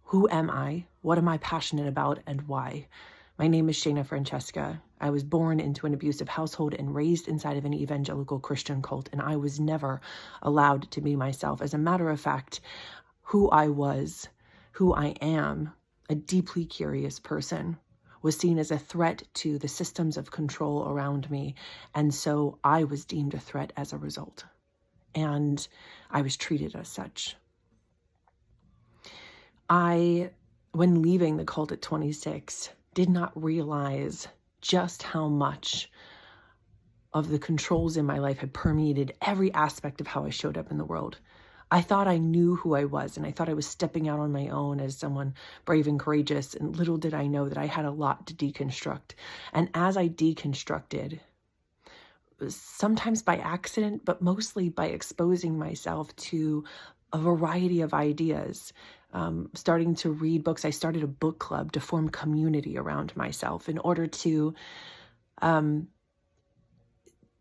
Who am I? What am I passionate about, and why? My name is Shana Francesca. I was born into an abusive household and raised inside of an evangelical Christian cult, and I was never allowed to be myself. As a matter of fact, who I was, who I am, a deeply curious person, was seen as a threat to the systems of control around me, and so I was deemed a threat as a result, and I was treated as such. When leaving the cult at 26, did not realize just how much of the controls in my life had permeated every aspect of how I showed up in the world. I thought I knew who I was, and I thought I was stepping out on my own as someone brave and courageous, and little did I know that I had a lot to deconstruct. And as I deconstructed, sometimes by accident, but mostly by exposing myself to a variety of ideas, starting to read books. I started a book club to form community around myself in order to kind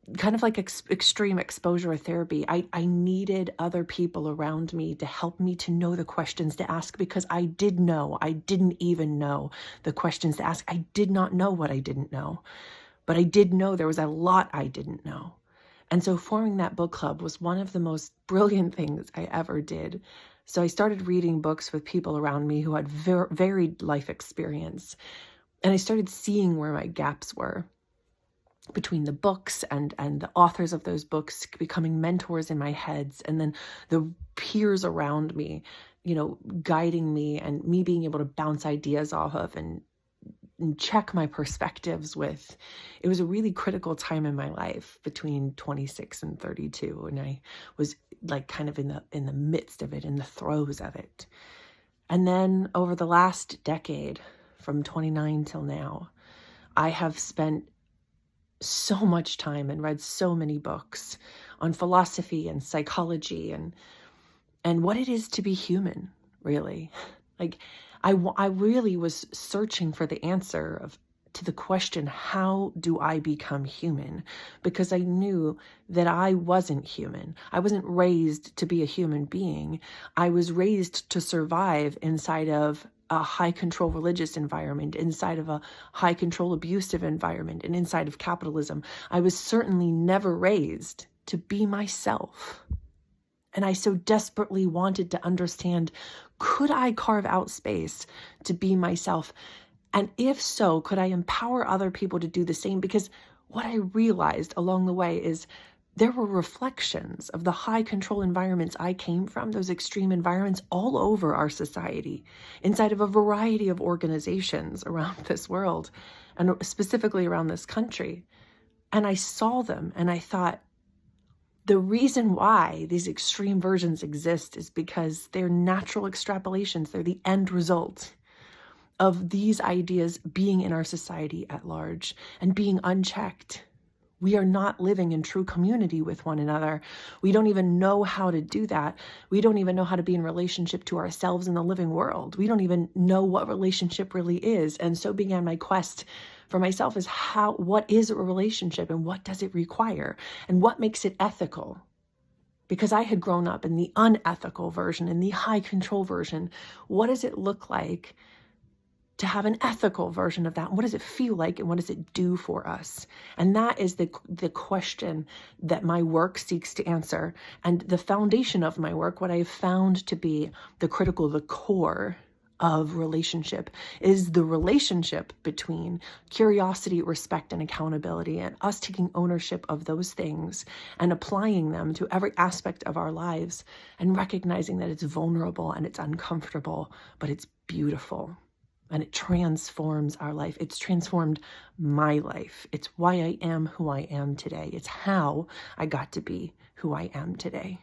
of like extreme exposure therapy. I needed other people around me to help me to know the questions to ask, because I didn't even know the questions to ask. I did not know what I didn't know, but I did know there was a lot I didn't know. And so forming that book club was one of the most brilliant things I ever did. So I started reading books with people around me who had varied life experience. And I started seeing where my gaps were between the books and the authors of those books becoming mentors in my heads, and then the peers around me, guiding me, and me being able to bounce ideas off of and check my perspectives with. It was a really critical time in my life between 26 and 32. And I was like kind of in the midst of it, in the throes of it. And then over the last decade, from 29 till now, I have spent so much time and read so many books on philosophy and psychology and what it is to be human, really. Like, I really was searching for the answer to the question, how do I become human? Because I knew that I wasn't human. I wasn't raised to be a human being. I was raised to survive inside of a high control religious environment, inside of a high control abusive environment, and inside of capitalism. I was certainly never raised to be myself. And I so desperately wanted to understand, could I carve out space to be myself? And if so, could I empower other people to do the same? Because what I realized along the way is there were reflections of the high control environments I came from, those extreme environments, all over our society, inside of a variety of organizations around this world, and specifically around this country. And I saw them and I thought, the reason why these extreme versions exist is because they're natural extrapolations. They're the end result of these ideas being in our society at large and being unchecked. We are not living in true community with one another. We don't even know how to do that. We don't even know how to be in relationship to ourselves in the living world. We don't even know what relationship really is. And so began my quest for myself is what is a relationship and what does it require and what makes it ethical? Because I had grown up in the unethical version, in the high control version. What does it look like to have an ethical version of that? What does it feel like and what does it do for us? And that is the question that my work seeks to answer. And the foundation of my work, what I've found to be the core of relationship, is the relationship between curiosity, respect, and accountability, and us taking ownership of those things and applying them to every aspect of our lives and recognizing that it's vulnerable and it's uncomfortable, but it's beautiful. And it transforms our life. It's transformed my life. It's why I am who I am today. It's how I got to be who I am today.